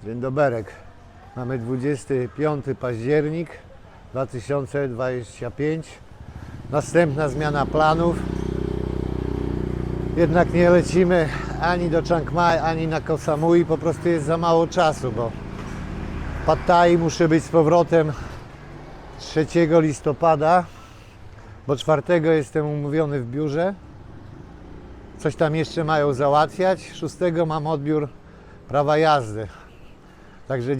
Dzień doberek. Mamy 25 październik 2025. Następna zmiana planów. Jednak nie lecimy ani do Chiang Mai, ani na Koh Samui. Po prostu jest za mało czasu, bo w Pad Thai muszę być z powrotem 3 listopada, bo 4 jestem umówiony w biurze. Coś tam jeszcze mają załatwiać. 6 mam odbiór prawa jazdy. Także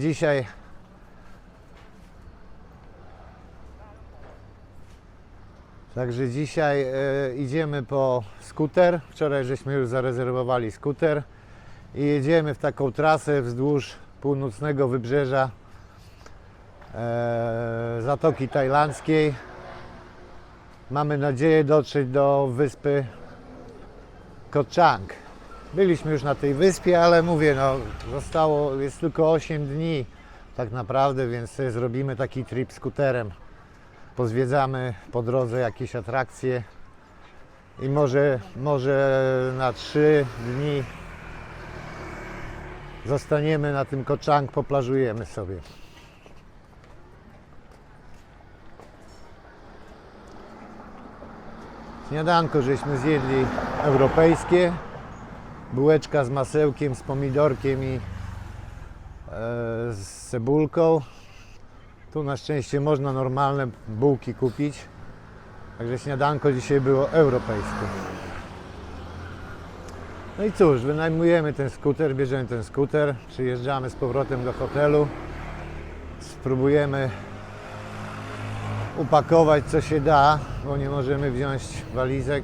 dzisiaj idziemy po skuter. Wczoraj żeśmy już zarezerwowali skuter i jedziemy w taką trasę wzdłuż północnego wybrzeża Zatoki Tajlandzkiej. Mamy nadzieję dotrzeć do wyspy Koh Chang. Byliśmy już na tej wyspie, ale mówię, jest tylko 8 dni tak naprawdę, więc sobie zrobimy taki trip skuterem. Pozwiedzamy po drodze jakieś atrakcje i może na 3 dni zostaniemy na tym Koh Chang, poplażujemy sobie. Śniadanko żeśmy zjedli europejskie. Bułeczka z masełkiem, z pomidorkiem i z cebulką. Tu na szczęście można normalne bułki kupić. Także śniadanko dzisiaj było europejskie. No i cóż, wynajmujemy ten skuter, bierzemy ten skuter, przyjeżdżamy z powrotem do hotelu. Spróbujemy upakować co się da, bo nie możemy wziąć walizek.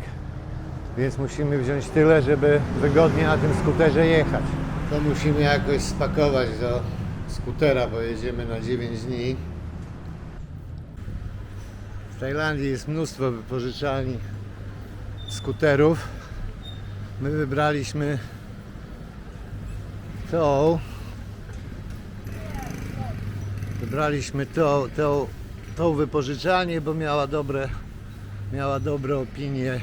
Więc musimy wziąć tyle, żeby wygodnie na tym skuterze jechać. To musimy jakoś spakować do skutera, bo jedziemy na 9 dni. W Tajlandii jest mnóstwo wypożyczalni skuterów. My wybraliśmy tą wypożyczalnię, bo miała dobre opinie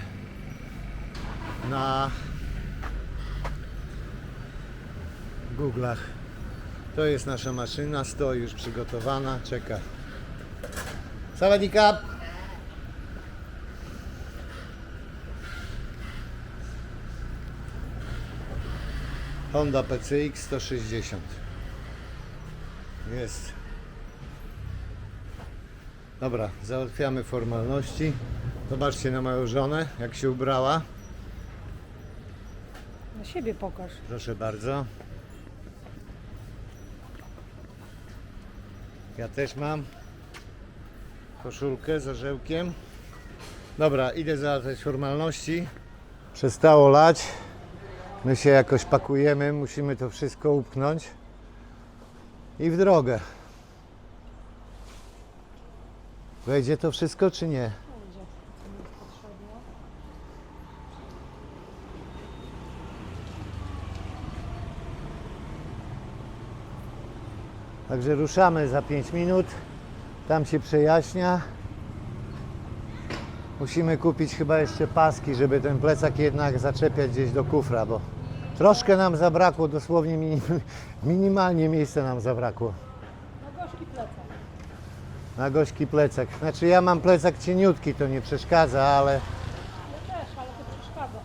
na Google'ach. To jest nasza maszyna, stoi już przygotowana, czeka. Sawadee-kap! Honda PCX 160. Jest. Dobra, załatwiamy formalności. Zobaczcie na moją żonę, jak się ubrała. Na siebie pokaż. Proszę bardzo. Ja też mam koszulkę z orzełkiem. Dobra, idę załatwiać formalności. Przestało lać. My się jakoś pakujemy, musimy to wszystko upchnąć i w drogę. Wejdzie to wszystko czy nie? Także ruszamy za 5 minut. Tam się przejaśnia. Musimy kupić chyba jeszcze paski, żeby ten plecak jednak zaczepiać gdzieś do kufra, bo troszkę nam zabrakło, dosłownie minimalnie miejsca nam zabrakło. Na gorzki plecak. Na gorzki plecak. Znaczy ja mam plecak cieniutki, to nie przeszkadza, ale Ja też, ale to przeszkadza.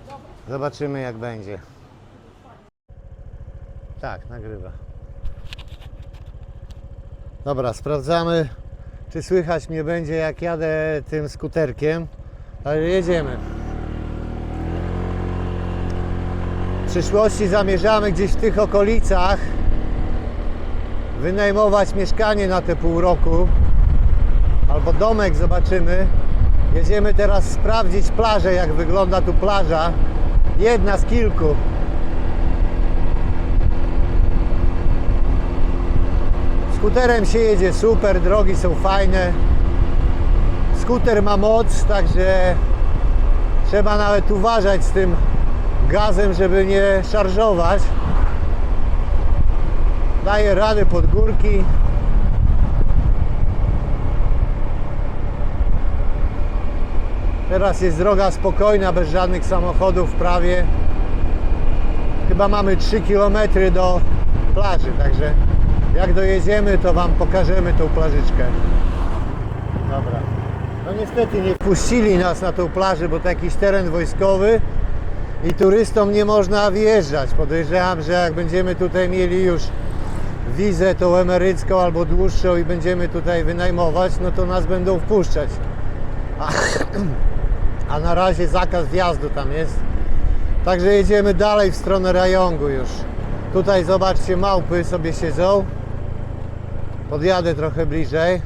Dobra. zobaczymy jak będzie. Tak, nagrywa. Dobra, sprawdzamy, czy słychać mnie będzie, jak jadę tym skuterkiem. Ale jedziemy. W przyszłości zamierzamy gdzieś w tych okolicach wynajmować mieszkanie na te pół roku. Albo domek, zobaczymy. Jedziemy teraz sprawdzić plażę, jak wygląda tu plaża. Jedna z kilku. Skuterem się jedzie super, drogi są fajne. Skuter ma moc, także trzeba nawet uważać z tym gazem, żeby nie szarżować. Daje radę pod górki. Teraz jest droga spokojna, bez żadnych samochodów prawie. Chyba mamy 3 km plaży, także jak dojedziemy, to Wam pokażemy tą plażyczkę. Dobra. No niestety nie wpuścili nas na tą plażę, bo to jakiś teren wojskowy i turystom nie można wjeżdżać. Podejrzewam, że jak będziemy tutaj mieli już wizę tą emerycką albo dłuższą i będziemy tutaj wynajmować, no to nas będą wpuszczać. A na razie zakaz wjazdu tam jest. Także jedziemy dalej w stronę Rajongu już. Tutaj zobaczcie, małpy sobie siedzą. Podjadę trochę bliżej.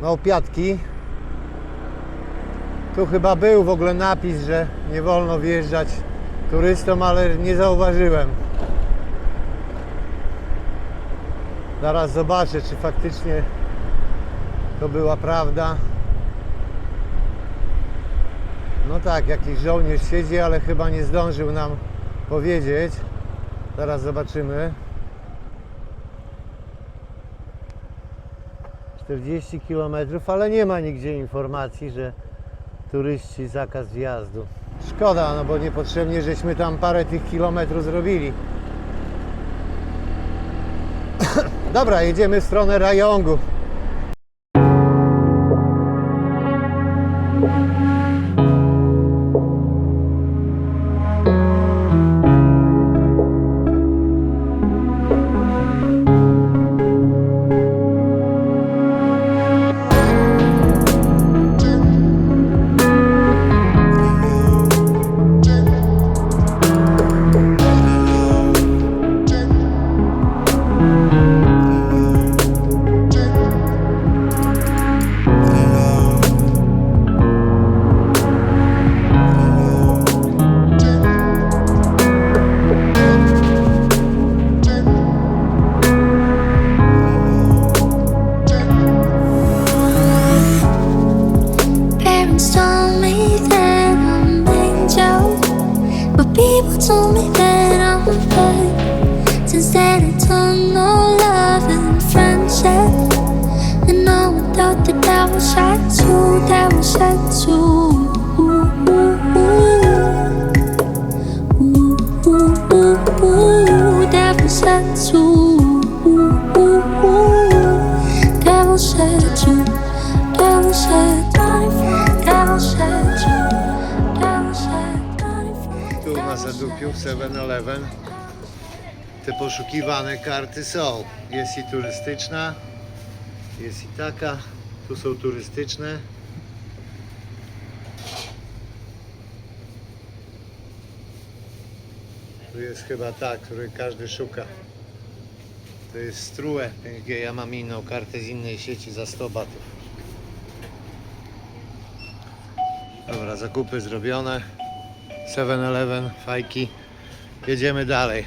Małpiatki. Tu chyba był w ogóle napis, że nie wolno wjeżdżać turystom, ale nie zauważyłem. Zaraz zobaczę, czy faktycznie to była prawda. No tak, jakiś żołnierz siedzi, ale chyba nie zdążył nam powiedzieć. Zaraz zobaczymy. 40 km, ale nie ma nigdzie informacji, że turyści zakaz wjazdu. Szkoda, no bo niepotrzebnie żeśmy tam parę tych kilometrów zrobili. Dobra, jedziemy w stronę Rajongu. Parents told me that I'm an angel, but people told me that I'm a bad. Since then I don't know love and friendship, and no one thought that I was shy too, that was shy too. That was shy too. That was shy too. That was shy too. Tu na Zadupiu w 7-Eleven te poszukiwane karty są. Jest i turystyczna, jest i taka. Tu są turystyczne. Tu jest chyba ta, której każdy szuka. To jest Strue 5G. Ja mam inną kartę z innej sieci za 100 batów. Dobra, zakupy zrobione. 7-Eleven, fajki. Jedziemy dalej.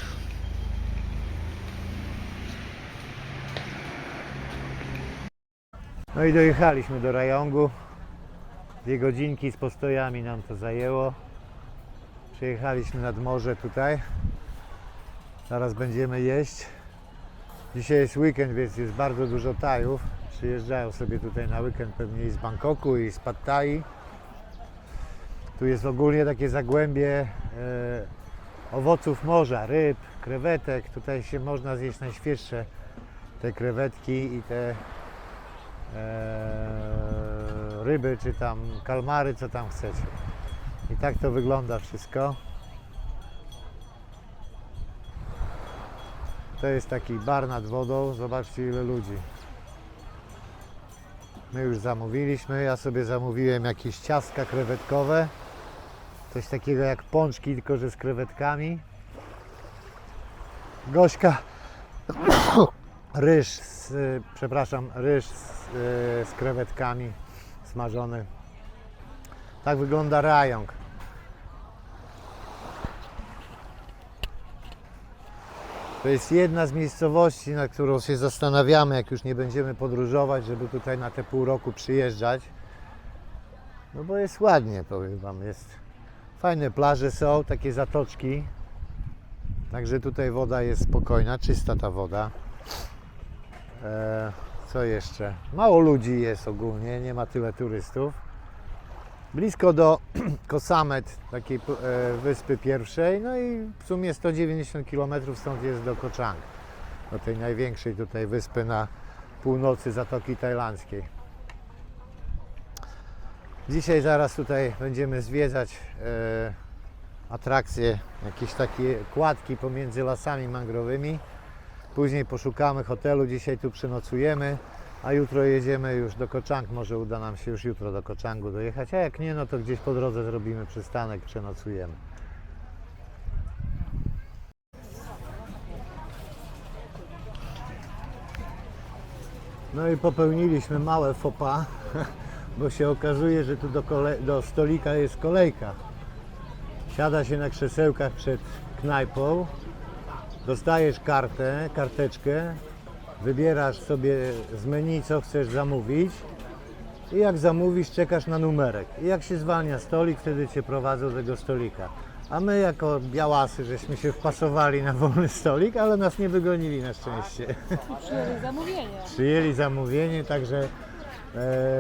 No i dojechaliśmy do Rajongu. 2 godzinki z postojami nam to zajęło. Przyjechaliśmy nad morze tutaj. Zaraz będziemy jeść. Dzisiaj jest weekend, więc jest bardzo dużo Tajów. Przyjeżdżają sobie tutaj na weekend pewnie i z Bangkoku, i z Pad Thai. Tu jest ogólnie takie zagłębie owoców morza, ryb, krewetek. Tutaj się można zjeść najświeższe te krewetki i te ryby, czy tam kalmary, co tam chcecie. I tak to wygląda wszystko. To jest taki bar nad wodą. Zobaczcie, ile ludzi. My już zamówiliśmy. Ja sobie zamówiłem jakieś ciastka krewetkowe. Coś takiego jak pączki, tylko że z krewetkami. Gośka ryż z krewetkami smażony. Tak wygląda Rajong. To jest jedna z miejscowości, na którą się zastanawiamy, jak już nie będziemy podróżować, żeby tutaj na te pół roku przyjeżdżać. No bo jest ładnie, powiem Wam, jest fajne plaże są, takie zatoczki. Także tutaj woda jest spokojna, czysta ta woda. Co jeszcze? Mało ludzi jest ogólnie, nie ma tyle turystów. Blisko do Koh Samet, takiej wyspy pierwszej, no i w sumie 190 km stąd jest do Koh Chang, do tej największej tutaj wyspy na północy Zatoki Tajlandzkiej. Dzisiaj zaraz tutaj będziemy zwiedzać atrakcje, jakieś takie kładki pomiędzy lasami mangrowymi. Później poszukamy hotelu, dzisiaj tu przenocujemy, a jutro jedziemy już do Koh Chang. Może uda nam się już jutro do Koh Changu dojechać, a jak nie, no to gdzieś po drodze zrobimy przystanek, przenocujemy. No i popełniliśmy małe faux pas, bo się okazuje, że tu do stolika jest kolejka. Siada się na krzesełkach przed knajpą, dostajesz karteczkę, wybierasz sobie z menu, co chcesz zamówić i jak zamówisz, czekasz na numerek. I jak się zwalnia stolik, wtedy Cię prowadzą do tego stolika. A my jako białasy, żeśmy się wpasowali na wolny stolik, ale nas nie wygonili na szczęście. Przyjęli zamówienie. Przyjęli zamówienie, także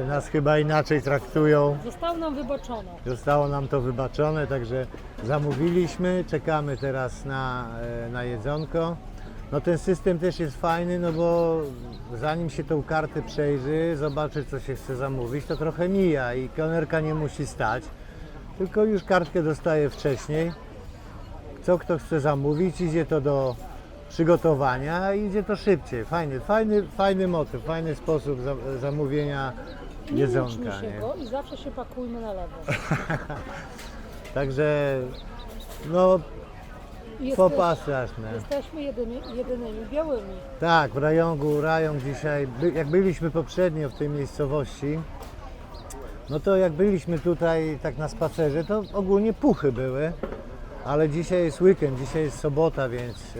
nas chyba inaczej traktują. Zostało nam wybaczone. Zostało nam to wybaczone, także zamówiliśmy, czekamy teraz na jedzonko. No ten system też jest fajny, no bo zanim się tą kartę przejrzy, zobaczy co się chce zamówić, to trochę mija i kelnerka nie musi stać, tylko już kartkę dostaje wcześniej. Co kto chce zamówić, idzie to do przygotowania i idzie to szybciej. Fajny motyw, fajny sposób zamówienia Nie jedzonka. uczmy się Nie? go i zawsze się pakujmy na lewo. Także no faux pas straszne. Jesteśmy jedynymi białymi. Tak, w Rajong dzisiaj, jak byliśmy poprzednio w tej miejscowości, no to jak byliśmy tutaj tak na spacerze, to ogólnie puchy były, ale dzisiaj jest weekend, dzisiaj jest sobota, więc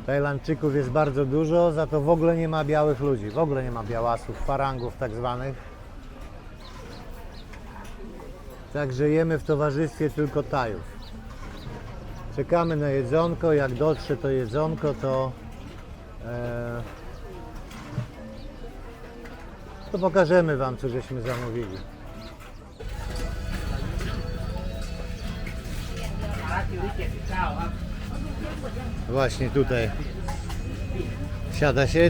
Tajlandczyków jest bardzo dużo, za to w ogóle nie ma białych ludzi, w ogóle nie ma białasów, farangów tak zwanych. Także jemy w towarzystwie tylko Tajów. Czekamy na jedzonko, jak dotrze to jedzonko, to pokażemy Wam, co żeśmy zamówili. Właśnie tutaj siada się,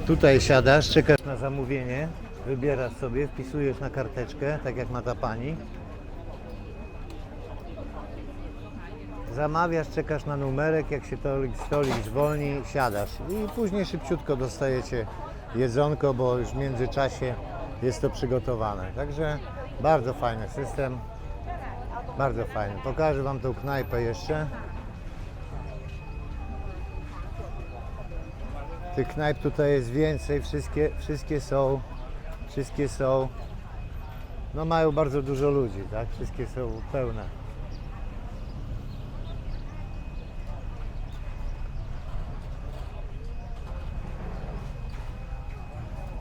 tutaj siadasz, czekasz na zamówienie, wybierasz sobie, wpisujesz na karteczkę, tak jak ma ta pani. Zamawiasz, czekasz na numerek, jak się stolik zwolni, siadasz i później szybciutko dostajecie jedzonko, bo już w międzyczasie jest to przygotowane. Także bardzo fajny system, bardzo fajny. Pokażę Wam tą knajpę jeszcze. Tych knajp tutaj jest więcej, wszystkie są, no mają bardzo dużo ludzi, tak? Wszystkie są pełne.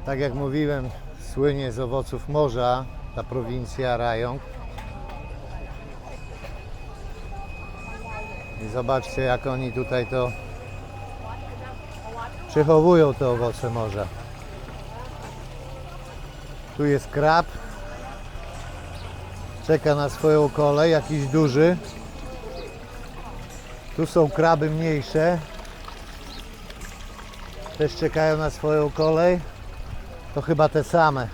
Tak jak mówiłem, słynie z owoców morza ta prowincja Rajong. I zobaczcie, jak oni tutaj to przechowują te owoce morza. Tu jest krab. Czeka na swoją kolej, jakiś duży. Tu są kraby mniejsze. Też czekają na swoją kolej. To chyba te same.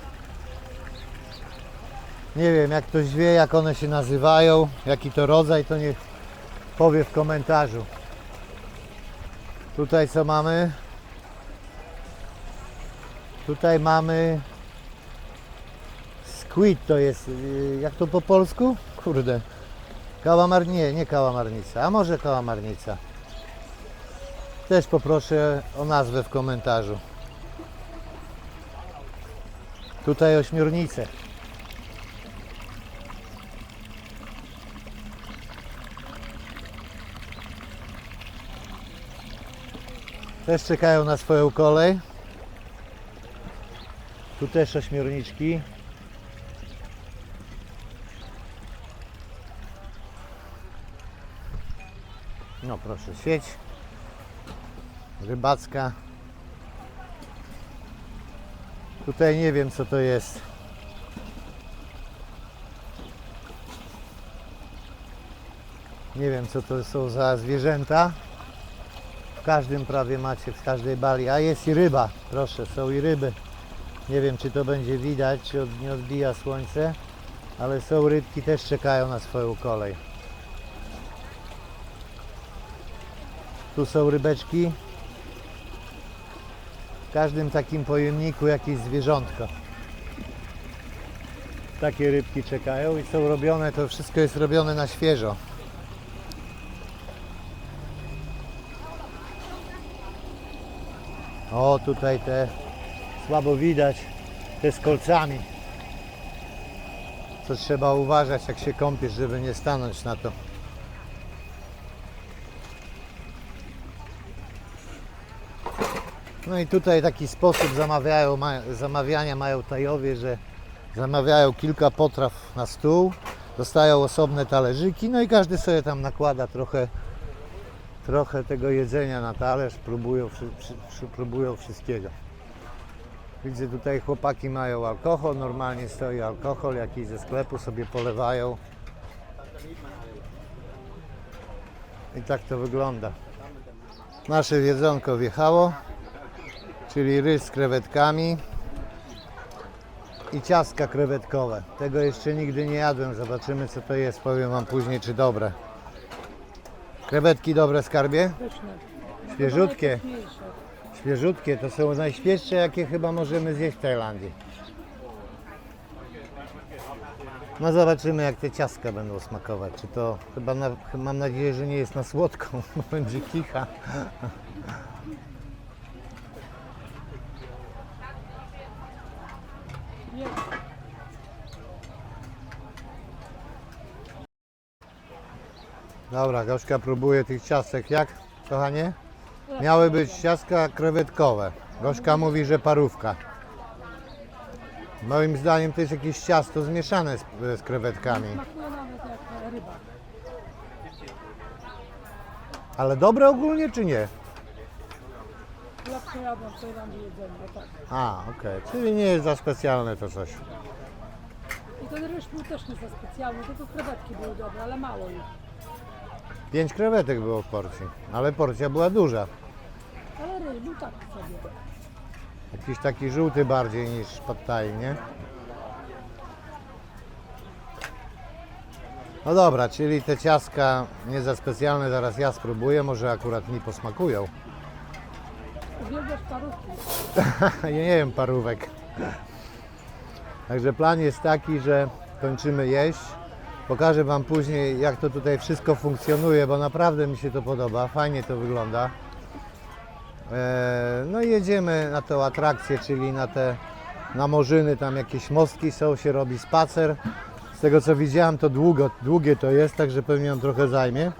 Nie wiem, jak ktoś wie, jak one się nazywają, jaki to rodzaj, to niech powie w komentarzu. Tutaj co mamy? Tutaj mamy squid, to jest, jak to po polsku? Kurde. Nie kałamarnica, a może kałamarnica. Też poproszę o nazwę w komentarzu. Tutaj ośmiornice. Też czekają na swoją kolej. Tu też ośmiorniczki. No proszę, sieć rybacka. Tutaj nie wiem co to jest. Nie wiem co to są za zwierzęta. W każdym prawie macie, w każdej bali. A jest i ryba, proszę, są i ryby. Nie wiem czy to będzie widać, czy nie odbija słońce, ale są rybki, też czekają na swoją kolej. Tu są rybeczki. W każdym takim pojemniku jakieś zwierzątko. Takie rybki czekają i są robione, to wszystko jest robione na świeżo. O, tutaj te słabo widać, te z kolcami. Co trzeba uważać jak się kąpiesz, żeby nie stanąć na to. No i tutaj taki sposób zamawiania mają Tajowie, że zamawiają kilka potraw na stół, dostają osobne talerzyki, no i każdy sobie tam nakłada trochę tego jedzenia na talerz, próbują wszystkiego. Widzę tutaj chłopaki mają alkohol, normalnie stoi alkohol, jakiś ze sklepu sobie polewają. I tak to wygląda. Nasze jedzonko wjechało, czyli ryż z krewetkami i ciastka krewetkowe. Tego jeszcze nigdy nie jadłem, zobaczymy co to jest, powiem wam później czy dobre. Krewetki dobre, skarbie? Pyszne. Świeżutkie. Najpyszniejsze. Świeżutkie, to są najświeższe jakie chyba możemy zjeść w Tajlandii. No zobaczymy jak te ciastka będą smakować. Czy to chyba mam nadzieję, że nie jest na słodką, bo będzie kicha. Nie. Dobra, Gośka próbuje tych ciastek. Jak, kochanie? Miały być ciastka krewetkowe. Gośka mówi, że parówka. Moim zdaniem to jest jakieś ciasto zmieszane z krewetkami. Smakuje nawet jak ryba. Ale dobre ogólnie czy nie? Lepsze jadłem w Tajlandii jedzenie, no tak. A, okej. Czyli nie jest za specjalne to coś. I ten ryż był też nie za specjalny, tylko krewetki były dobre, ale mało już. 5 krewetek było w porcji, ale porcja była duża. Ale ryż był tak sobie. Jakiś taki żółty bardziej niż pad thai, nie? No dobra, czyli te ciastka nie za specjalne, zaraz ja spróbuję, może akurat mi posmakują. Uwielbiasz parówki. Ja nie wiem parówek. Także plan jest taki, że kończymy jeść. Pokażę wam później jak to tutaj wszystko funkcjonuje, bo naprawdę mi się to podoba, fajnie to wygląda. No i jedziemy na tę atrakcję, czyli na Morzyny, tam jakieś mostki są, się robi spacer. Z tego co widziałem to długie to jest, także pewnie nam trochę zajmie.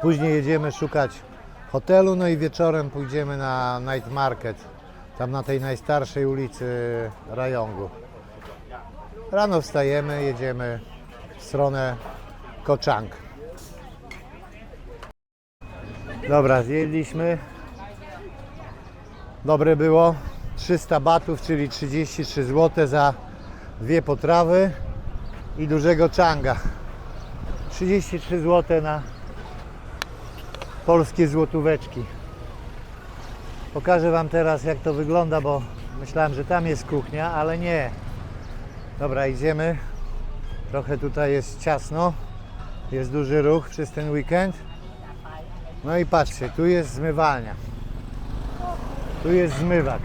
Później jedziemy szukać hotelu, no i wieczorem pójdziemy na night market, tam na tej najstarszej ulicy Rajongu. Rano wstajemy, jedziemy w stronę Koh Chang. Dobra, zjedliśmy. Dobre było. 300 batów, czyli 33 zł za dwie potrawy i dużego changa. 33 zł na polskie złotóweczki. Pokażę wam teraz jak to wygląda, bo myślałem, że tam jest kuchnia, ale nie. Dobra, idziemy. Trochę tutaj jest ciasno. Jest duży ruch przez ten weekend. No i patrzcie, tu jest zmywalnia. Tu jest zmywak.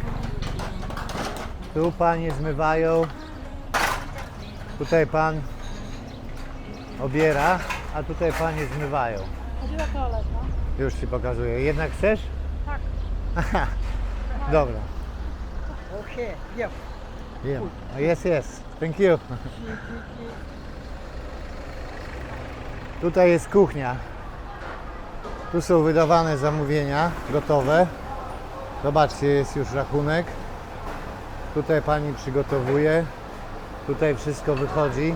Tu panie zmywają. Tutaj pan obiera, a tutaj panie zmywają. Gdzie ta toaleta? Już ci pokazuję. Jednak chcesz? Tak. Dobra. Okej, wiem. Wiem. Yes, yes. Thank you. Tutaj jest kuchnia. Tu są wydawane zamówienia gotowe. Zobaczcie, jest już rachunek. Tutaj pani przygotowuje. Tutaj wszystko wychodzi.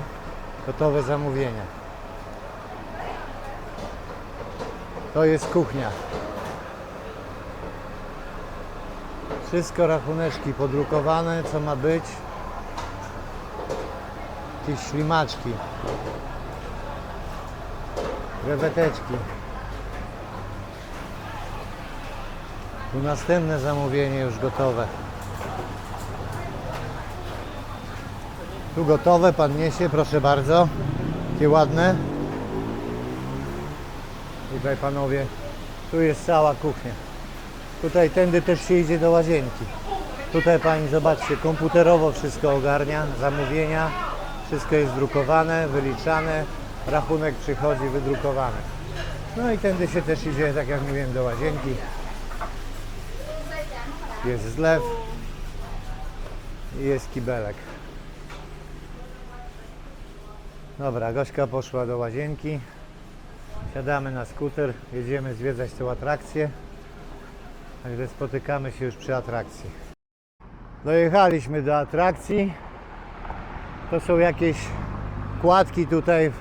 Gotowe zamówienia. To jest kuchnia. Wszystko rachuneczki podrukowane, co ma być. Jakieś ślimaczki. Kreweteczki. Tu następne zamówienie już gotowe. Tu gotowe, pan niesie, proszę bardzo. Takie ładne. Tutaj panowie, tu jest cała kuchnia. Tutaj tędy też się idzie do łazienki. Tutaj pani zobaczcie, komputerowo wszystko ogarnia, zamówienia. Wszystko jest drukowane, wyliczane. Rachunek przychodzi wydrukowany. No i tędy się też idzie, tak jak mówiłem, do łazienki. Jest zlew i jest kibelek. Dobra, Gośka poszła do łazienki. Siadamy na skuter, jedziemy zwiedzać tę atrakcję. Także spotykamy się już przy atrakcji. Dojechaliśmy do atrakcji. To są jakieś kładki tutaj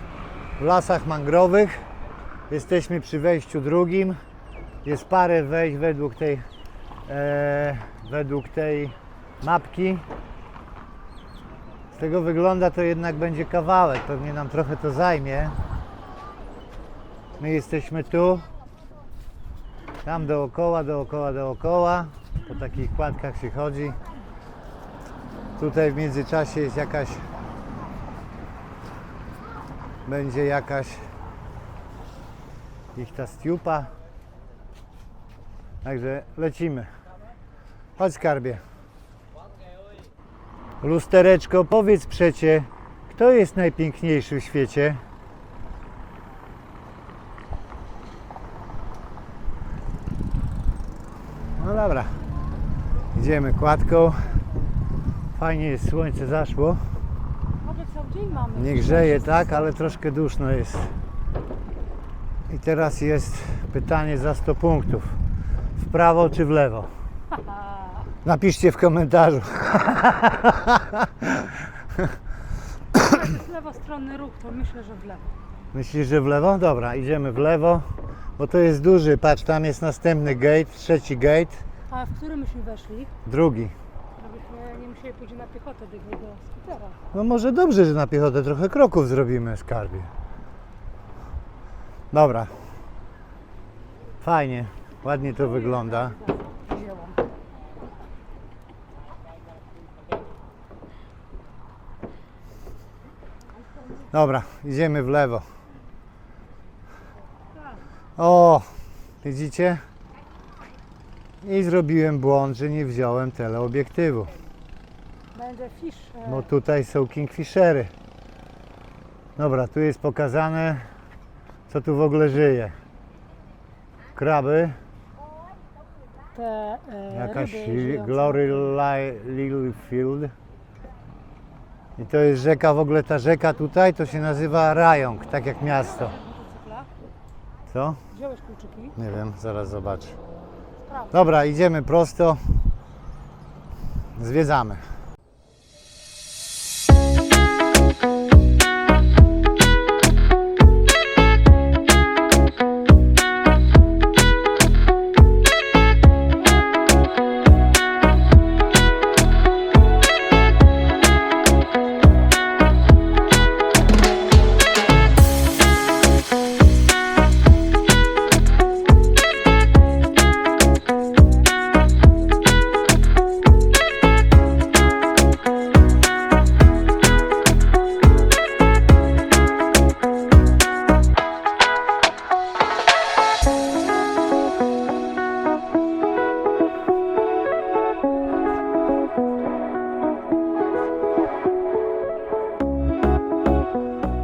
w lasach mangrowych. Jesteśmy przy wejściu drugim. Jest parę wejść według tej mapki. Z tego wygląda to jednak będzie kawałek. Pewnie nam trochę to zajmie. My jesteśmy tu. Tam dookoła. Po takich kładkach się chodzi. Tutaj w międzyczasie jest będzie jakaś ich ta stiupa. Także lecimy. Chodź, skarbie. Lustereczko, powiedz przecie, kto jest najpiękniejszy w świecie? No dobra. Idziemy kładką. Fajnie jest, słońce zaszło. Może cały dzień mamy. Nie grzeje, tak, ale troszkę duszno jest. I teraz jest pytanie za 100 punktów. W prawo czy w lewo? Napiszcie w komentarzu. Z lewostronny ruch, to myślę, że w lewo. Myślisz, że w lewo? Dobra, idziemy w lewo, bo to jest duży. Patrz, tam jest następny gate, trzeci gate, A w którym myśmy weszli? drugi. Żebyśmy nie musieli pójść na piechotę do skutera. No może dobrze, że na piechotę trochę kroków zrobimy, skarbie. Dobra. Fajnie, ładnie to wygląda. Wzięłam. Dobra, idziemy w lewo. O, widzicie? I zrobiłem błąd, że nie wziąłem teleobiektywu. Będzie fish. Bo tutaj są kingfishery. Dobra, tu jest pokazane, co tu w ogóle żyje. Kraby, Te jakaś ryby żyjące. Glory Lilyfield. I to jest rzeka, w ogóle ta rzeka tutaj to się nazywa Rajong, tak jak miasto. Motocykla. Co? Wziąłeś kluczyki. Nie wiem, zaraz zobaczę. Prawo. Dobra, idziemy prosto. Zwiedzamy.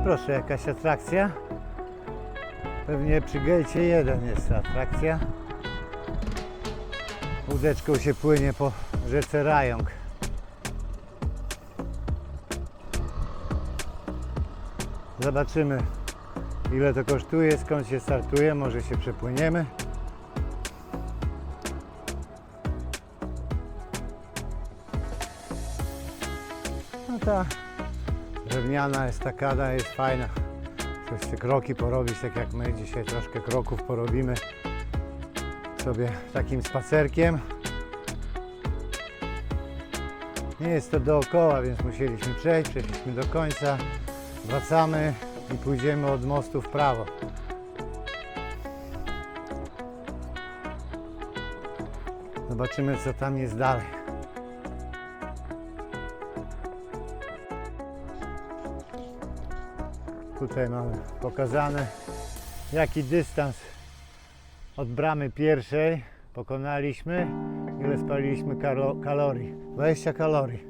Proszę, jakaś atrakcja. Pewnie przy gejcie 1 jest ta atrakcja. Łódeczką się płynie po rzece Rajong. Zobaczymy, ile to kosztuje, skąd się startuje, może się przepłyniemy. No ta drewniana estakada jest fajna. Chcesz te kroki porobić, tak jak my dzisiaj troszkę kroków porobimy sobie takim spacerkiem. Nie jest to dookoła, więc musieliśmy przejść, przeszliśmy do końca. Wracamy i pójdziemy od mostu w prawo. Zobaczymy, co tam jest dalej. Tutaj mamy pokazane, jaki dystans od bramy pierwszej pokonaliśmy, ile spaliliśmy kalorii. 20 kalorii.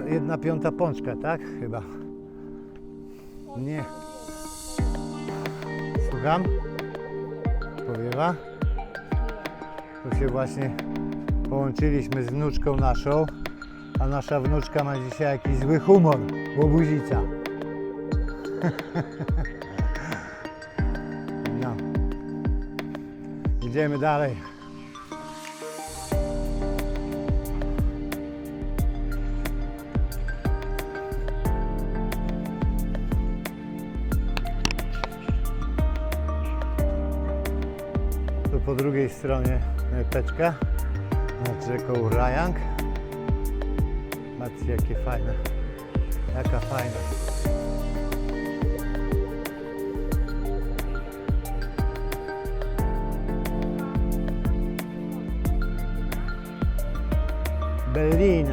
Jedna piąta pączka, tak? Chyba. Nie. Słucham? Powiewa? Tu się właśnie połączyliśmy z wnuczką naszą, a nasza wnuczka ma dzisiaj jakiś zły humor, łobuzica. No. Idziemy dalej. Tu po drugiej stronie teczka nad rzeką Rajang. Patrzcie, jakie fajne. Jaka fajna. Berlin.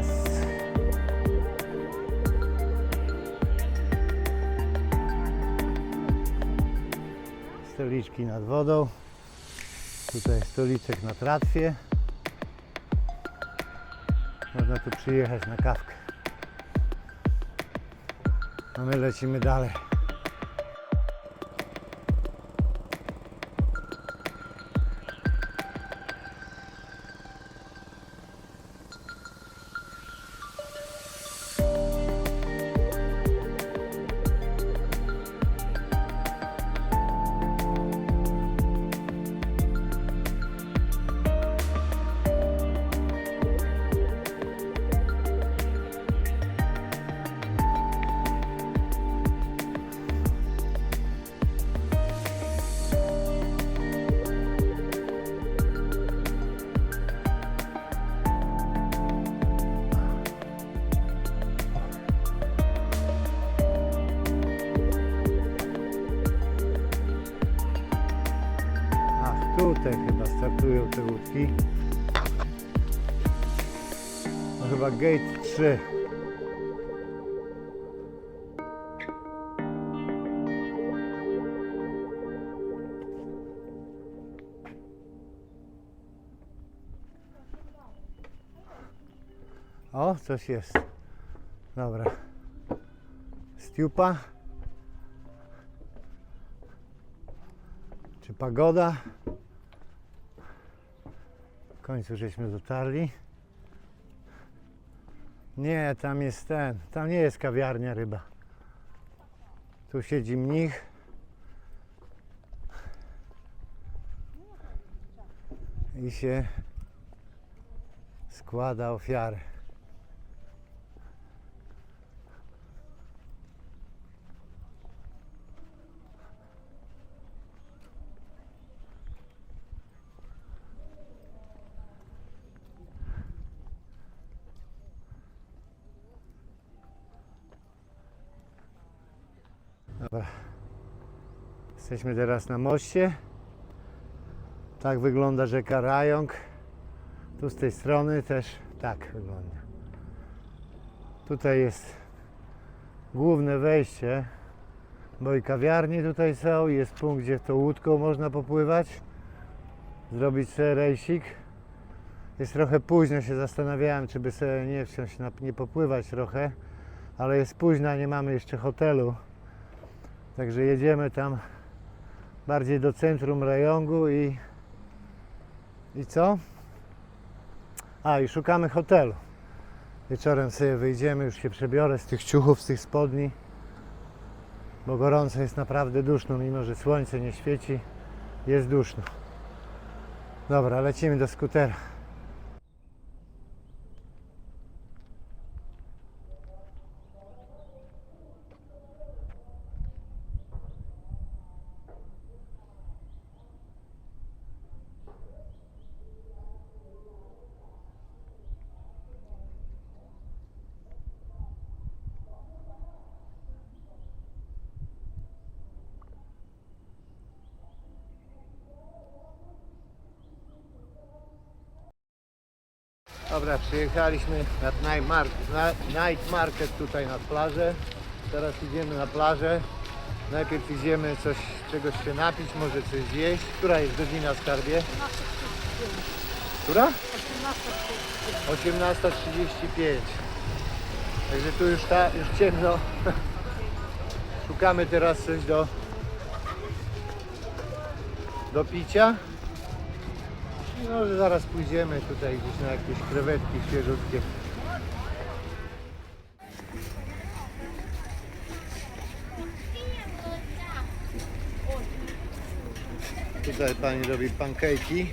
Stoliczki nad wodą. Tutaj stoliczek na tratwie. Można tu przyjechać na kawkę. A my lecimy dalej. Tutaj chyba startują te łódki. No chyba gate 3. O, coś jest. Dobra. Stiupa. Czy pagoda? W końcu żeśmy dotarli. Nie, tam jest tam nie jest kawiarnia ryba. Tu siedzi mnich. I się składa ofiarę. Dobra. Jesteśmy teraz na moście. Tak wygląda rzeka Rajong. Tu z tej strony też tak wygląda. Tutaj jest główne wejście, bo i kawiarnie tutaj są. Jest punkt, gdzie tą łódką można popływać, zrobić sobie rejsik. Jest trochę późno, się zastanawiałem, czy by sobie nie wsiąść, nie popływać trochę, ale jest późno, nie mamy jeszcze hotelu. Także jedziemy tam bardziej do centrum Rajongu i co? I szukamy hotelu. Wieczorem sobie wyjdziemy, już się przebiorę z tych ciuchów, z tych spodni, bo gorąco jest, naprawdę duszno, mimo że słońce nie świeci, jest duszno. Dobra, lecimy do skutera. Dobra, przyjechaliśmy night market tutaj nad plażę. Teraz idziemy na plażę. Najpierw idziemy czegoś się napić, może coś zjeść. Która jest godzina, skarbie? Która? 18:35. Także tu już ciemno. Szukamy teraz coś do picia. I może zaraz pójdziemy tutaj gdzieś na jakieś krewetki świeżutkie. Tutaj pani robi pancake'i.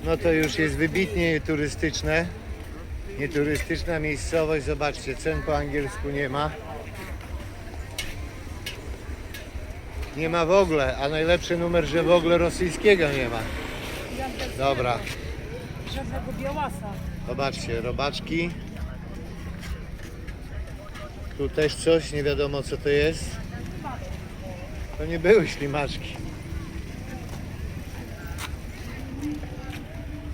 No to już jest wybitnie turystyczne. Nieturystyczna miejscowość. Zobaczcie, cen po angielsku nie ma. Nie ma w ogóle, a najlepszy numer, że w ogóle rosyjskiego nie ma. Dobra. Żadnego białasa. Zobaczcie, robaczki. Tu też coś, nie wiadomo co to jest. To nie były ślimaczki.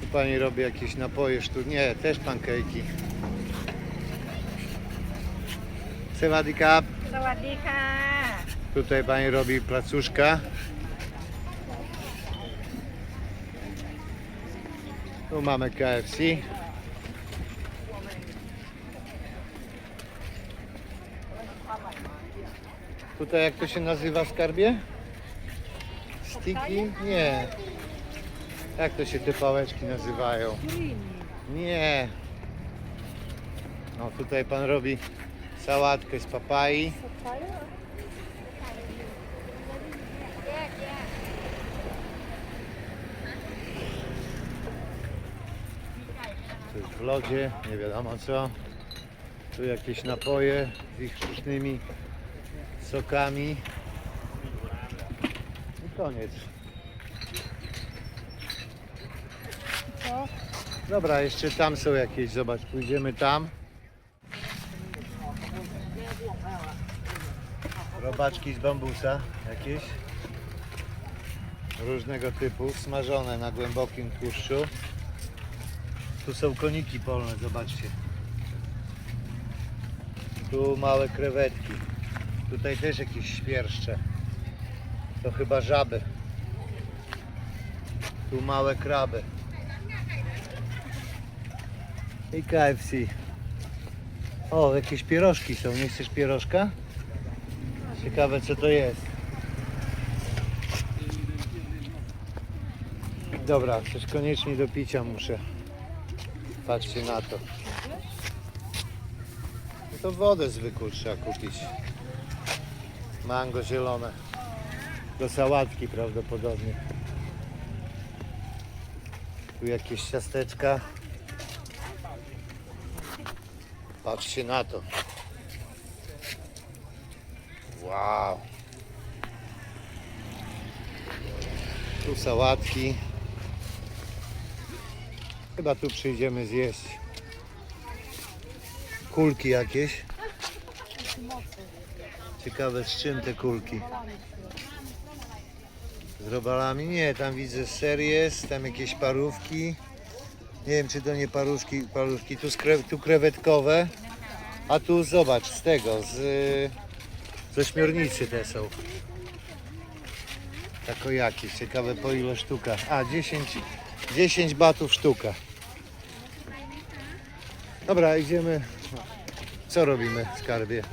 Tu pani robi jakieś napoje nie, też pancake'i. Sawadee krap. สวัสดีค่ะ Tutaj pani robi placuszka. Tu mamy KFC. Tutaj jak to się nazywa, skarbie? Sticky? Nie. Jak to się te pałeczki nazywają? Nie. No tutaj pan robi sałatkę z papai. Tu w lodzie, nie wiadomo co. Tu jakieś napoje z ich sztucznymi sokami. I koniec. Co? Dobra, jeszcze tam są jakieś, zobacz, pójdziemy tam. Robaczki z bambusa jakieś. Różnego typu, smażone na głębokim tłuszczu. Tu są koniki polne, zobaczcie. Tu małe krewetki. Tutaj też jakieś świerszcze. To chyba żaby. Tu małe kraby. I KFC. O, jakieś pierożki są. Nie chcesz pierożka? Ciekawe co to jest. Dobra, coś koniecznie do picia muszę. Patrzcie na to. No to wodę zwykłą trzeba kupić. Mango zielone. Do sałatki prawdopodobnie. Tu jakieś ciasteczka. Patrzcie na to. Wow. Tu sałatki. Chyba tu przyjdziemy zjeść. Kulki jakieś. Ciekawe z czym te kulki. Z robalami? Nie, tam widzę ser jest, tam jakieś parówki. Nie wiem czy to nie paruszki, tu krewetkowe. A tu zobacz, z tego, z ośmiornicy te są. Tako jakieś, ciekawe po ile sztuka. A, 10 batów sztuka. Dobra, idziemy. Co robimy, skarbie?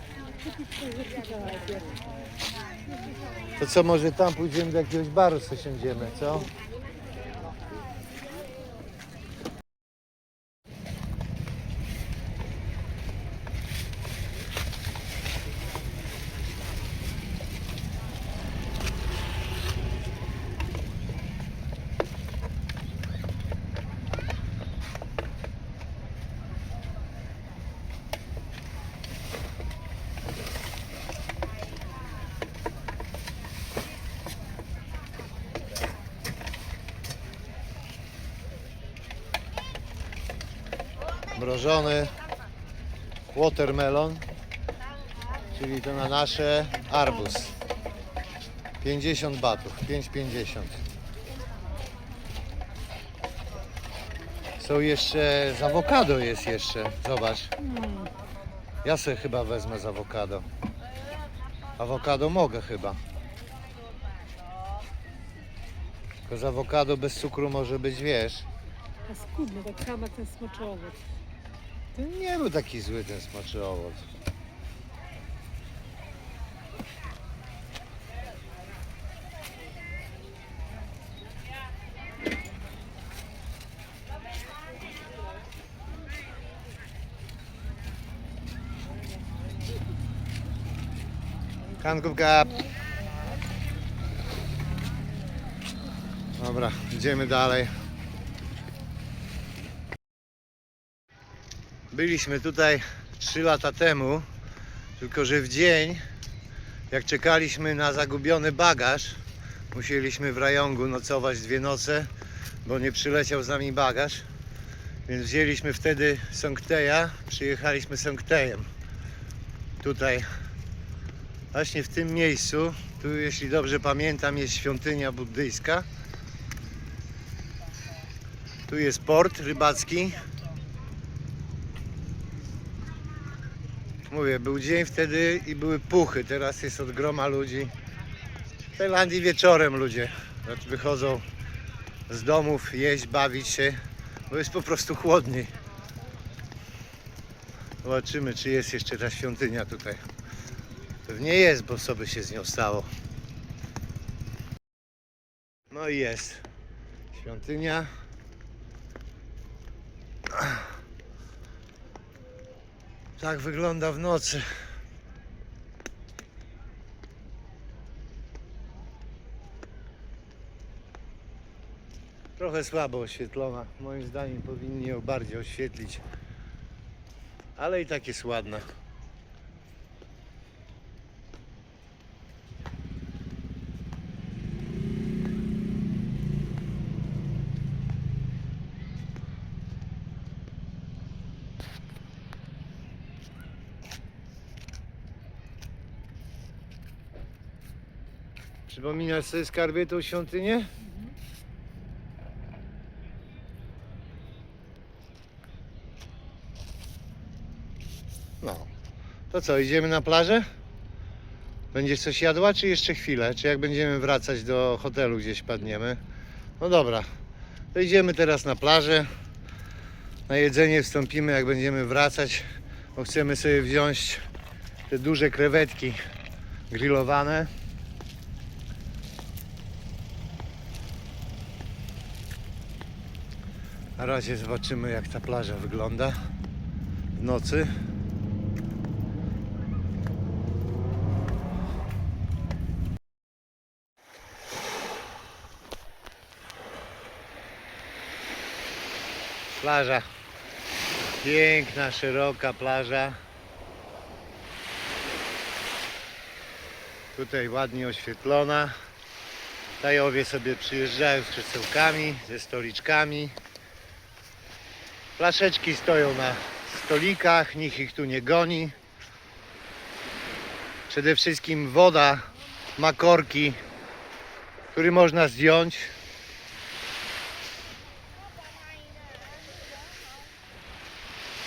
To co, może tam pójdziemy do jakiegoś baru, co siądziemy, co? Mrożony watermelon, czyli to na nasze arbuz. 50 batów, 5,50. Są jeszcze, z awokado jest jeszcze, zobacz. Ja sobie chyba wezmę z awokado. Awokado mogę chyba. Tylko z awokado bez cukru może być, wiesz. A skudny, tak samo jak ten smoczy owoc. To nie był taki zły ten smoczy owoc. Kankówka. Dobra, idziemy dalej. Byliśmy tutaj 3 lata temu, tylko że w dzień, jak czekaliśmy na zagubiony bagaż, musieliśmy w Rajongu nocować 2 noce, bo nie przyleciał z nami bagaż. Więc wzięliśmy wtedy Songteja, przyjechaliśmy Songtejem. Tutaj, właśnie w tym miejscu, tu jeśli dobrze pamiętam, jest świątynia buddyjska. Tu jest port rybacki. Mówię, był dzień wtedy i były puchy, teraz jest od groma ludzi. W Tajlandii wieczorem ludzie wychodzą z domów jeść, bawić się, bo jest po prostu chłodniej. Zobaczymy, czy jest jeszcze ta świątynia tutaj. Pewnie jest, bo co by się z nią stało. No i jest świątynia. Tak wygląda w nocy. Trochę słabo oświetlona. Moim zdaniem powinni ją bardziej oświetlić. Ale i tak jest ładna. Przypominasz sobie, skarbie, tą świątynię? No. To co, idziemy na plażę? Będziesz coś jadła, czy jeszcze chwilę? Czy jak będziemy wracać do hotelu, gdzieś padniemy? No dobra. To idziemy teraz na plażę. Na jedzenie wstąpimy, jak będziemy wracać, bo chcemy sobie wziąć te duże krewetki grillowane. Na razie zobaczymy, jak ta plaża wygląda w nocy. Plaża. Piękna, szeroka plaża. Tutaj ładnie oświetlona. Tajowie sobie przyjeżdżają z krzesełkami, ze stoliczkami. Flaszeczki stoją na stolikach, nikt ich tu nie goni. Przede wszystkim woda ma korki, który można zdjąć.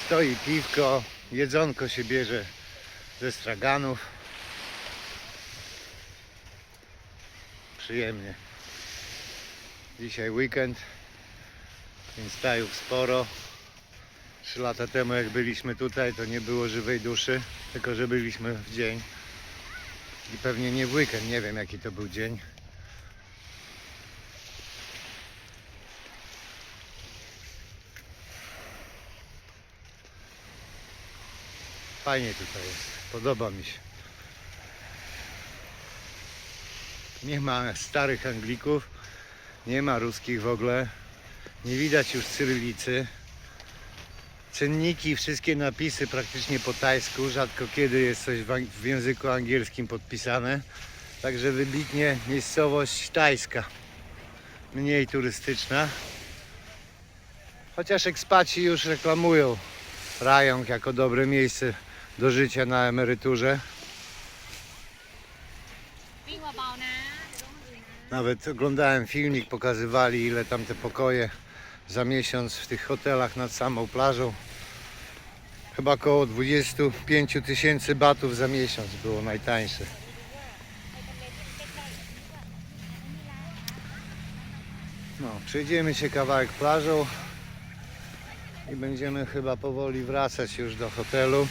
Stoi piwko, jedzonko się bierze ze straganów. Przyjemnie. Dzisiaj weekend, więc tajów sporo. 3 lata temu, jak byliśmy tutaj, to nie było żywej duszy, tylko że byliśmy w dzień i pewnie nie w weekend, nie wiem jaki to był dzień. Fajnie tutaj jest, podoba mi się. Nie ma starych Anglików, nie ma ruskich w ogóle, nie widać już cyrylicy. Cenniki, wszystkie napisy praktycznie po tajsku, rzadko kiedy jest coś w języku angielskim podpisane. Także wybitnie miejscowość tajska, mniej turystyczna. Chociaż ekspaci już reklamują Rajong jako dobre miejsce do życia na emeryturze. Nawet oglądałem filmik, pokazywali ile tam te pokoje za miesiąc w tych hotelach nad samą plażą. Chyba około 25 000 batów za miesiąc było najtańsze. No, przejdziemy się kawałek plażą i będziemy chyba powoli wracać już do hotelu.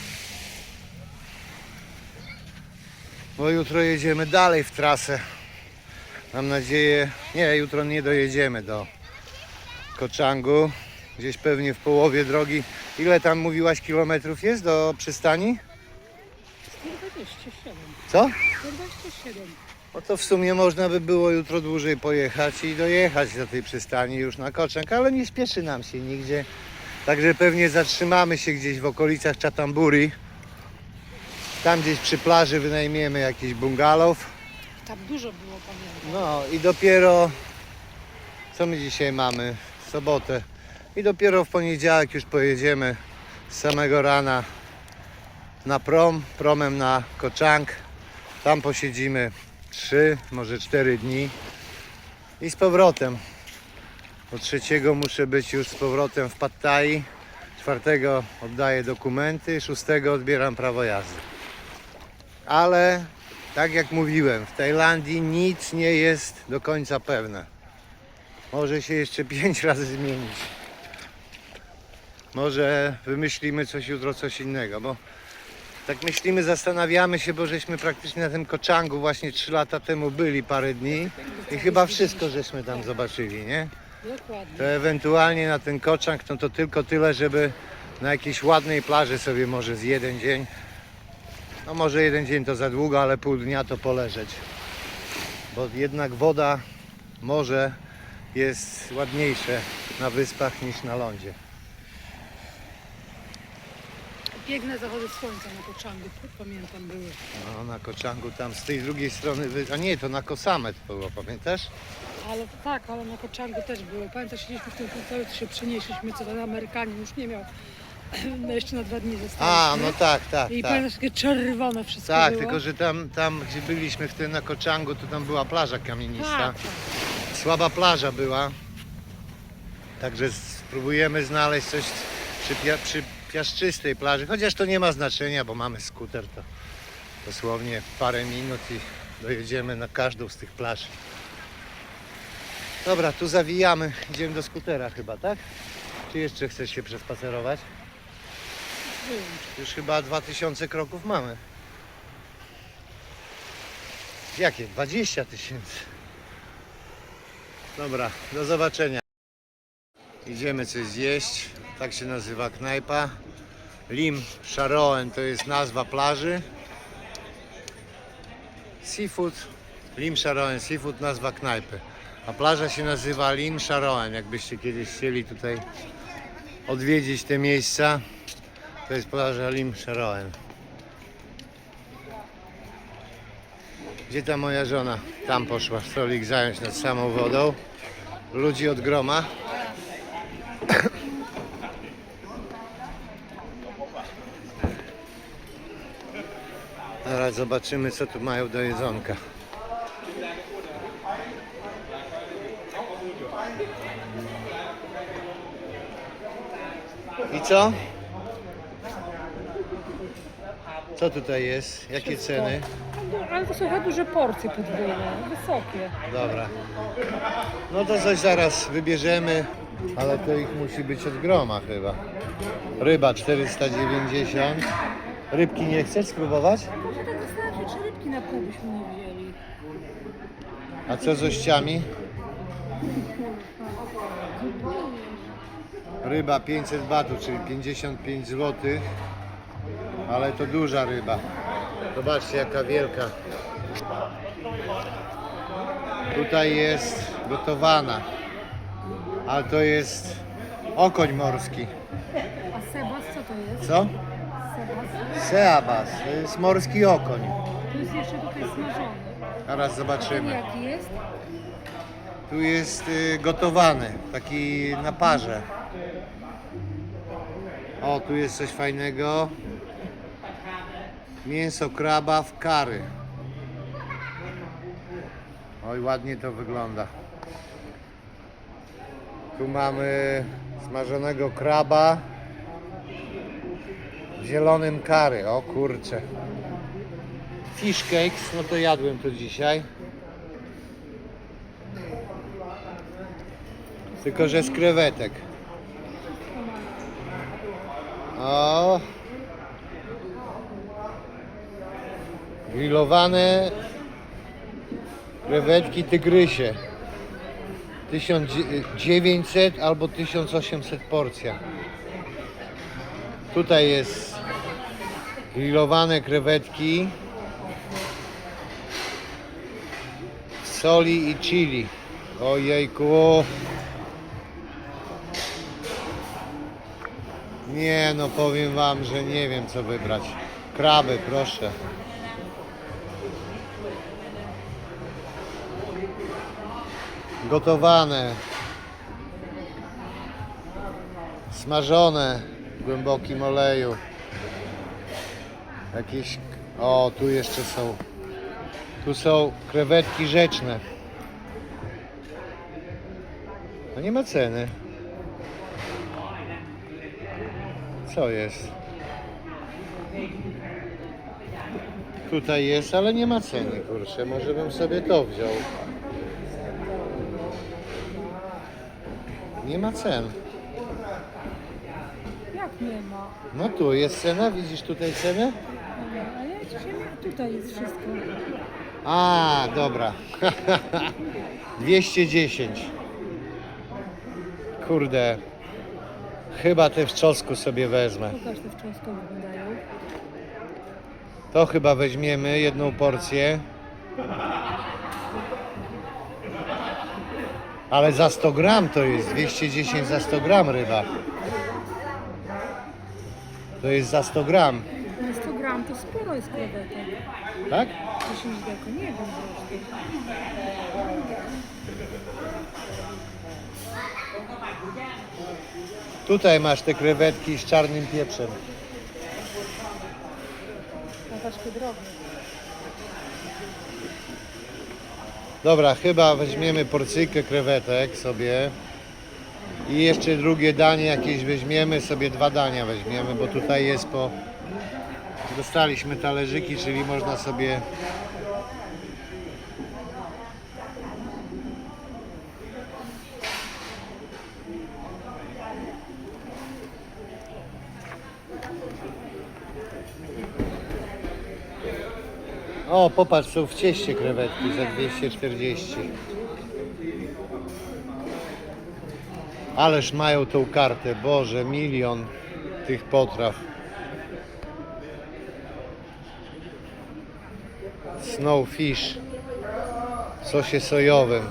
Bo jutro jedziemy dalej w trasę. Mam nadzieję, nie, jutro nie dojedziemy do Koh Changu. Gdzieś pewnie w połowie drogi. Ile tam mówiłaś kilometrów jest do przystani? 127. Co? 127. No to w sumie można by było jutro dłużej pojechać i dojechać do tej przystani już na Koh Chang, ale nie śpieszy nam się nigdzie. Także pewnie zatrzymamy się gdzieś w okolicach Chatumburi. Tam gdzieś przy plaży wynajmiemy jakiś bungalow. Tam dużo było, pamiętam. No i dopiero, co my dzisiaj mamy? Sobotę. I dopiero w poniedziałek już pojedziemy z samego rana na promem na Koh Chang. Tam posiedzimy 3, może 4 dni i z powrotem. Od 3 muszę być już z powrotem w Pad Thai. 4 oddaję dokumenty, 6 odbieram prawo jazdy. Ale tak jak mówiłem, w Tajlandii nic nie jest do końca pewne. Może się jeszcze 5 razy zmienić. Może wymyślimy coś jutro, coś innego, bo tak myślimy, zastanawiamy się, bo żeśmy praktycznie na tym Koh Changu właśnie 3 lata temu byli parę dni i chyba wszystko żeśmy tam zobaczyli, nie? Dokładnie. To ewentualnie na ten Koh Chang no to tylko tyle, żeby na jakiejś ładnej plaży sobie może z 1 dzień, no może 1 dzień to za długo, ale pół dnia to poleżeć. Bo jednak woda, morze jest ładniejsze na wyspach niż na lądzie. Piękne zachody słońca na Koh Changu, pamiętam, były. No, na Koh Changu tam z tej drugiej strony, a nie, to na Koh Samet było, pamiętasz? Ale tak, ale na Koh Changu też było. Pamiętasz, siedzieliśmy w tym hotelu, to się przenieśliśmy, co ten Amerykanin już nie miał. No jeszcze na 2 dni zostaliśmy. A, no tak, tak, I tak. pamiętasz, takie czerwone wszystko Tak, było? tylko że tam gdzie byliśmy w tym na Koh Changu, to tam była plaża kamienista. Tak, Słaba plaża była. Także spróbujemy znaleźć coś przy piaszczystej plaży. Chociaż to nie ma znaczenia, bo mamy skuter, to dosłownie parę minut i dojedziemy na każdą z tych plaż. Dobra, tu zawijamy. Idziemy do skutera chyba, tak? Czy jeszcze chcesz się przespacerować? Już chyba 2000 kroków mamy. Jakie? 20 000. Dobra, do zobaczenia. Idziemy coś zjeść. Tak się nazywa knajpa. Lim Sharoen to jest nazwa plaży. Seafood. Lim Sharoen Seafood, nazwa knajpy. A plaża się nazywa Lim Sharoen. Jakbyście kiedyś chcieli tutaj odwiedzić te miejsca, to jest plaża Lim Sharoen. Gdzie ta moja żona? Tam poszła stolik zająć nad samą wodą. Ludzi od groma. Teraz zobaczymy, co tu mają do jedzonka. I co? Co tutaj jest? Jakie ceny? Ale to są chyba duże porcje podwójne, wysokie. Dobra. No to coś zaraz wybierzemy, ale to ich musi być od groma chyba. Ryba 490. Rybki nie chcesz spróbować? Może tak wystarczy, 3 rybki na pół byśmy nie wzięli. A co z ościami? Ryba 500 batów, czyli 55 zł. Ale to duża ryba. Zobaczcie jaka wielka. Tutaj jest gotowana. Ale to jest okoń morski. A sebas co to jest? Co? Sebas. Seabas. To jest morski okoń. Tu jest jeszcze tutaj smażony. Zaraz Ten zobaczymy. jaki jest? Tu jest gotowany, taki na parze. O, tu jest coś fajnego. Mięso kraba w curry. Oj, ładnie to wygląda. Tu mamy smażonego kraba w zielonym curry. O kurcze. Fish cakes, no to jadłem to dzisiaj. Tylko że z krewetek. O! Grillowane krewetki tygrysie. 1900 albo 1800 porcja. Tutaj jest grillowane krewetki w soli i chili. Ojejku. Nie, no powiem wam, że nie wiem co wybrać. Kraby, proszę. Gotowane. Smażone w głębokim oleju. Jakieś... O, tu jeszcze są. Tu są krewetki rzeczne. No nie ma ceny. Co jest? Tutaj jest, ale nie ma ceny, kurczę. Może bym sobie to wziął. Nie ma cen. Jak nie ma? No tu jest cena, widzisz tutaj cenę? Ale ja dzisiaj tutaj jest wszystko. A, dobra. 210. Kurde. Chyba te w czosnku sobie wezmę. Pokaż te w cząstku wyglądają. To chyba weźmiemy jedną porcję. Ale za 100 gram to jest 210 za 100 gram ryba. To jest za 100 gram, Na 100 gram to sporo jest krewetek. tak? 10 deko, nie wiem zresztą. Tutaj masz te krewetki z czarnym pieprzem. Troszkę drobne. Dobra, chyba weźmiemy porcyjkę krewetek sobie. I jeszcze drugie danie jakieś weźmiemy, sobie 2 dania weźmiemy, bo tutaj jest po... Dostaliśmy talerzyki, czyli można sobie... O, popatrz, są w cieście krewetki za 240. Ależ mają tą kartę, Boże, milion tych potraw. Snowfish w sosie sojowym.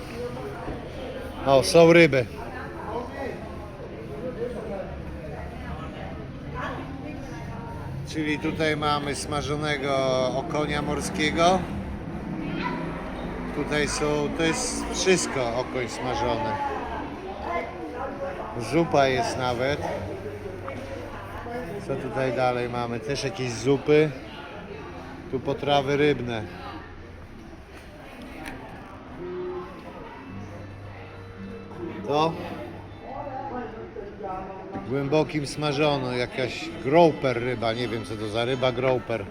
O, są ryby. Czyli tutaj mamy smażonego okonia morskiego. Tutaj są, to jest wszystko okoń smażony. Zupa jest nawet. Co tutaj dalej mamy? Też jakieś zupy. Tu potrawy rybne. To głębokim smażono, jakaś grouper ryba, nie wiem co to za ryba grouper.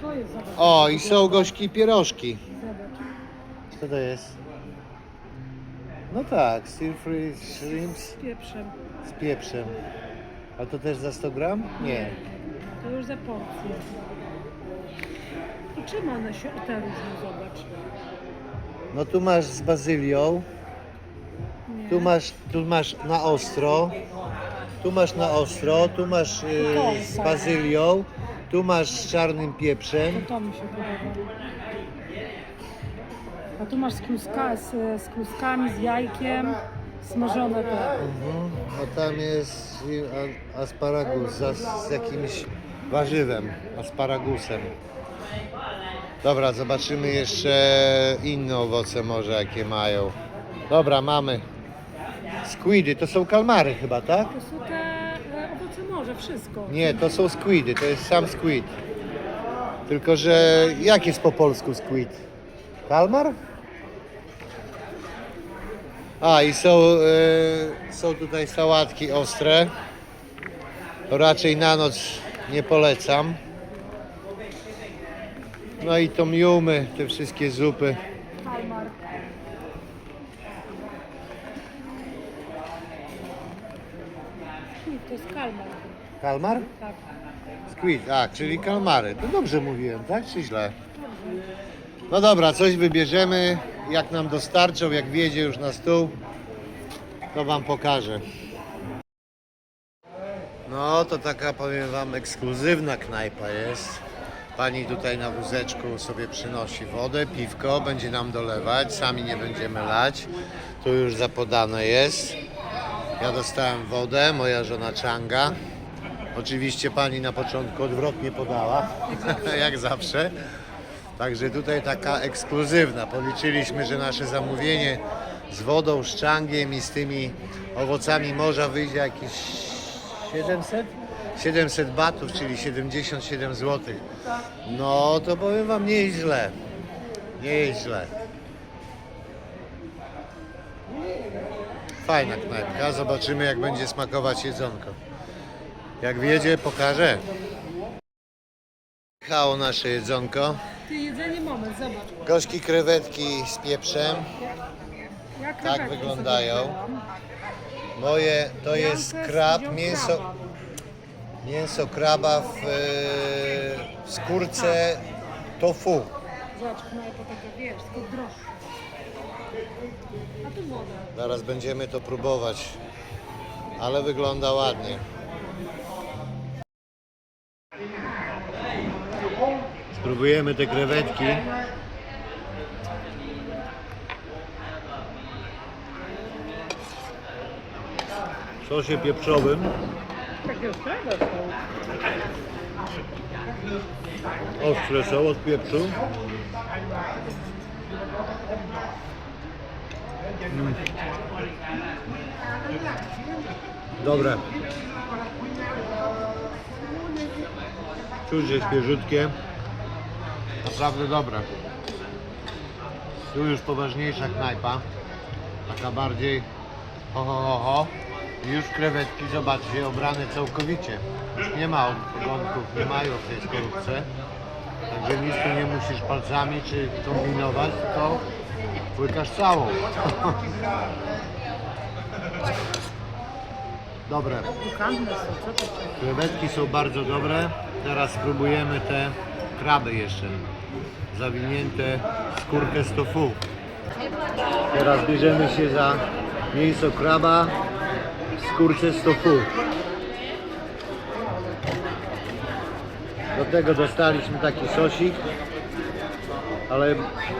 To jest, zobacz. O, i są gorzkie pierożki. Zobacz. Co to jest? No tak, stir fry shrimps Z pieprzem. z pieprzem. A to też za 100 gram? Nie. To już za porcję. I czym one się te różnią, zobacz. No tu masz z bazylią, Nie. tu masz na ostro, tu masz na ostro, tu masz z bazylią, tu masz z czarnym pieprzem. To mi się podoba. A tu masz z kluskami, z jajkiem, smażone te. A tam jest asparagus z jakimś warzywem, asparagusem. Dobra, zobaczymy jeszcze inne owoce może jakie mają. Dobra, mamy squidy, to są kalmary chyba, tak? To są te owoce morza, wszystko. Nie, to są squidy, to jest sam squid. Tylko, że jak jest po polsku squid? Kalmar? A i są tutaj sałatki ostre. To raczej na noc nie polecam. No i to miumy, te wszystkie zupy. Kalmar. To jest kalmar. Kalmar? Tak. Squid, czyli kalmary. To dobrze mówiłem, tak czy źle? No dobra, coś wybierzemy. Jak nam dostarczą, jak wjedzie już na stół, to wam pokażę. No to taka, powiem wam, ekskluzywna knajpa jest. Pani tutaj na wózeczku sobie przynosi wodę, piwko, będzie nam dolewać, sami nie będziemy lać. Tu już zapodane jest. Ja dostałem wodę, moja żona Changa. Oczywiście pani na początku odwrotnie podała, jak zawsze. Także tutaj taka ekskluzywna. Policzyliśmy, że nasze zamówienie z wodą, z Changiem i z tymi owocami morza wyjdzie jakieś 700 batów, czyli 77 zł. No to powiem wam, nie jest źle. Nie jest źle. Fajna knajpka, zobaczymy jak będzie smakować jedzonko. Jak wjedzie, pokażę. Jechało nasze jedzonko. Ty jedzenie moment, zobacz. Gorzkie krewetki z pieprzem. Ja Tak krewetki wyglądają. sobie wzięłam. Moje to jest Jankę z krab, udział mięso, kraba. mięso kraba w skórce tofu. Zobacz, knajpa taka, wiesz, tylko droższa. A tu woda. Zaraz będziemy to próbować, ale wygląda ładnie. Spróbujemy te krewetki. W sosie pieprzowym. Takie ostre są. Ostre są od pieprzu. Dobre. Czuć, że świeżutkie. Naprawdę dobre. Tu już poważniejsza knajpa. Taka bardziej ho. I już krewetki, zobaczcie, obrane całkowicie. Już nie ma ogonków, nie mają w tej skorupce. Także nic tu nie musisz palcami czy kombinować, tylko łykasz całą. Dobre. Pikantne są, co to jest? Krewetki są bardzo dobre. Teraz spróbujemy te kraby jeszcze. Zawinięte w skórkę z tofu. Teraz bierzemy się za mięso kraba w skórce z tofu. Do tego dostaliśmy taki sosik, ale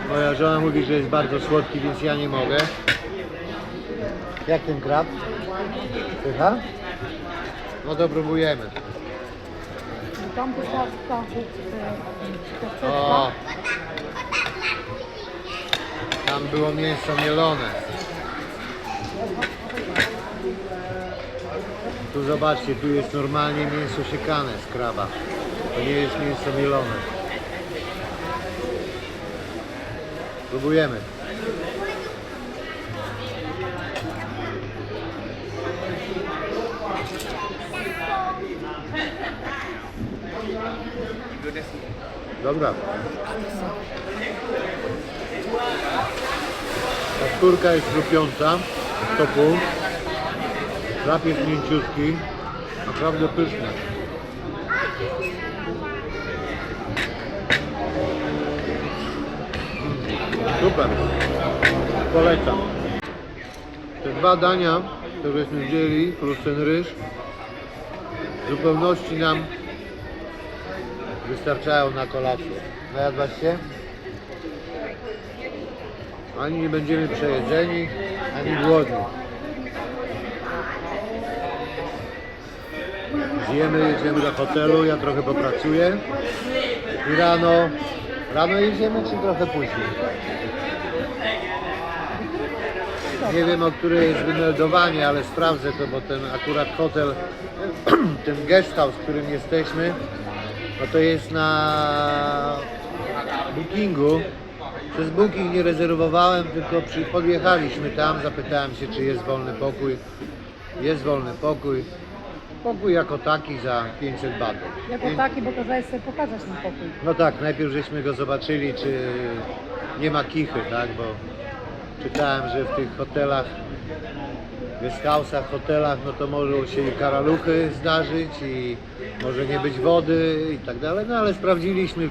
moja żona mówi, że jest bardzo słodki, więc ja nie mogę. Jak ten krab? Pycha? No to próbujemy. Tam to O, tam było mięso mielone. Tu zobaczcie, tu jest normalnie mięso siekane z kraba. To nie jest mięso mielone. Próbujemy. Dobra. Ta skórka jest chrupiąca z tofu. Krab jest mięciutki. Naprawdę pyszny. Super. Polecam. Te dwa dania, któreśmy wzięli, plus ten ryż, w zupełności nam wystarczają na kolację. Najadłaś się? Ani nie będziemy przejedzeni, ani głodni. Zjemy, jedziemy do hotelu, ja trochę popracuję i rano jedziemy, czy trochę później? Nie wiem, o której jest wymeldowanie, ale sprawdzę to, bo ten akurat hotel, ten guest house, w którym jesteśmy, no to jest na bookingu Przez booking nie rezerwowałem, tylko podjechaliśmy tam, zapytałem się, czy jest wolny pokój. Jest wolny pokój. Pokój jako taki za 500 batów. Jako taki, bo kazałeś sobie pokazać ten pokój. No tak, najpierw żeśmy go zobaczyli, czy nie ma kichy, tak, bo czytałem, że w tych hotelach, guest house'ach, hotelach, no to mogą się i karaluchy zdarzyć i może nie być wody i tak dalej, no ale sprawdziliśmy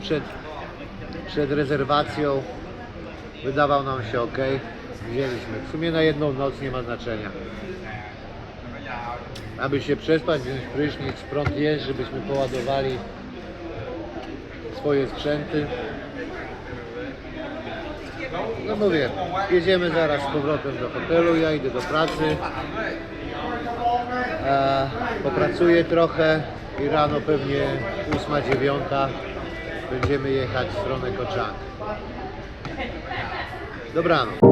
przed rezerwacją, wydawał nam się ok, wzięliśmy. W sumie na jedną noc nie ma znaczenia. Aby się przespać, wziąć prysznic, prąd jest, żebyśmy poładowali swoje sprzęty. No mówię, jedziemy zaraz z powrotem do hotelu, ja idę do pracy. Popracuję trochę i rano pewnie 8-9 będziemy jechać w stronę Koh Chang. Dobranoc.